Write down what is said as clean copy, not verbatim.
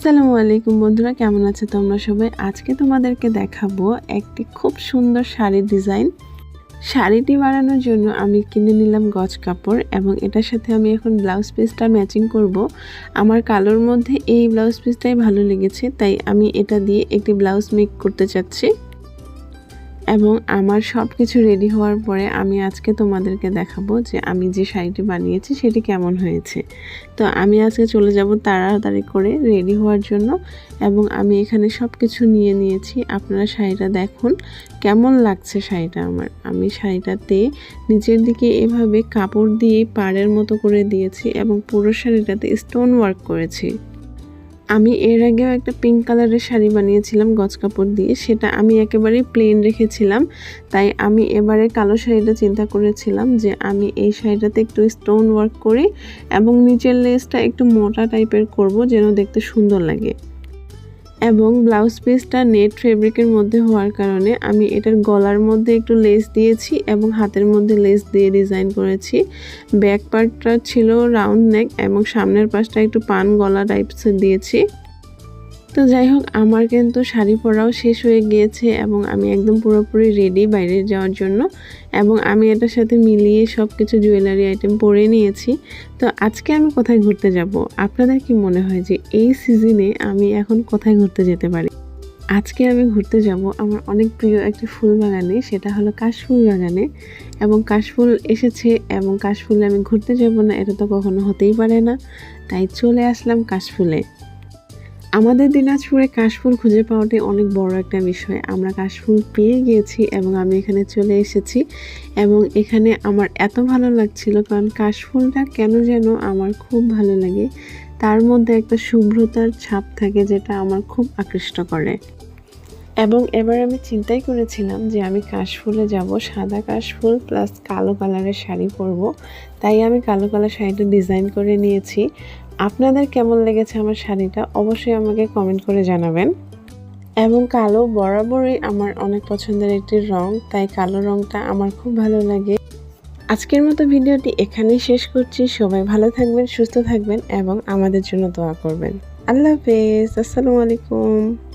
আসসালামু আলাইকুম বন্ধুরা, কেমন আছো তোমরা সবাই? আজকে তোমাদেরকে দেখাবো একটি খুব সুন্দর শাড়ির ডিজাইন। শাড়িটি বানানোর জন্য আমি কিনে নিলাম গজ কাপড় এবং এটার সাথে আমি এখন ব্লাউজ পিসটা ম্যাচিং করব। আমার কালোর মধ্যে এই ব্লাউজ পিসটাই ভালো লেগেছে, তাই আমি এটা দিয়ে একটি ব্লাউজ মেক করতে চাচ্ছি। এবং আমার সব কিছু রেডি হওয়ার পরে আমি আজকে তোমাদেরকে দেখাবো যে আমি যে শাড়িটি বানিয়েছি সেটি কেমন হয়েছে। তো আমি আজকে চলে যাব তাড়াতাড়ি করে রেডি হওয়ার জন্য এবং আমি এখানে সব কিছু নিয়ে নিয়েছি। আপনারা শাড়িটা দেখুন কেমন লাগছে শাড়িটা আমার। আমি শাড়িটাতে নিচের দিকে এভাবে কাপড় দিয়ে পাড়ের মতো করে দিয়েছি এবং পুরো শাড়িটাতে স্টোন ওয়ার্ক করেছি। আমি এর আগেও একটা পিঙ্ক কালারের শাড়ি বানিয়েছিলাম গজ কাপড় দিয়ে, সেটা আমি একেবারেই প্লেন রেখেছিলাম। তাই আমি এবারে কালো শাড়িটা চিন্তা করেছিলাম যে আমি এই শাড়িটাতে একটু স্টোন ওয়ার্ক করি এবং নিচের লেসটা একটু মোটা টাইপের করব যেন দেখতে সুন্দর লাগে। এবং ব্লাউজ পিসটা নেট ফেব্রিকের মধ্যে হওয়ার কারণে আমি এটার গলার মধ্যে একটু লেস দিয়েছি এবং হাতের মধ্যে লেস দিয়ে ডিজাইন করেছি। ব্যাক পার্টটা ছিল রাউন্ড নেক এবং সামনের পাশটা একটু পান গলা টাইপসের দিয়েছি। তো যাই হোক, আমার কিন্তু শাড়ি পরাও শেষ হয়ে গিয়েছে এবং আমি একদম পুরোপুরি রেডি বাইরে যাওয়ার জন্য। এবং আমি এটার সাথে মিলিয়ে সব কিছু জুয়েলারি আইটেম পরে নিয়েছি। তো আজকে আমি কোথায় ঘুরতে যাব? আপনাদের কি মনে হয় যে এই সিজনে আমি এখন কোথায় ঘুরতে যেতে পারি? আজকে আমি ঘুরতে যাব আমার অনেক প্রিয় একটি ফুল বাগানে, সেটা হলো কাশফুল বাগানে। এবং কাশফুল এসেছে এবং কাশফুলে আমি ঘুরতে যাব না এটা তো কখনো হতেই পারে না। তাই চলে আসলাম কাশফুলে। আমাদের দিনাজপুরে কাশফুল খুঁজে পাওয়াটাই অনেক বড় একটা বিষয়। আমরা কাশফুল পেয়ে গিয়েছি এবং আমি এখানে চলে এসেছি এবং এখানে আমার এত ভালো লাগছিল, কারণ কাশফুলটা কেন যেন আমার খুব ভালো লাগে। তার মধ্যে একটা শুভ্রতার ছাপ থাকে যেটা আমার খুব আকৃষ্ট করে। এবং এবার আমি চিন্তাই করেছিলাম যে আমি কাশফুলে যাব, সাদা কাশফুল প্লাস কালো কালারের শাড়ি পরব। তাই আমি কালো কালার শাড়িটা ডিজাইন করে নিয়েছি। আপনাদের কেমন লেগেছে আমার শাড়িটা অবশ্যই আমাকে কমেন্ট করে জানাবেন। এবং কালো বরাবরই আমার অনেক পছন্দের একটি রং, তাই কালো রংটা আমার খুব ভালো লাগে। আজকের মতো ভিডিওটি এখানেই শেষ করছি। সবাই ভালো থাকবেন, সুস্থ থাকবেন এবং আমাদের জন্য দোয়া করবেন। আল্লাহ হাফেজ, আসসালামু আলাইকুম।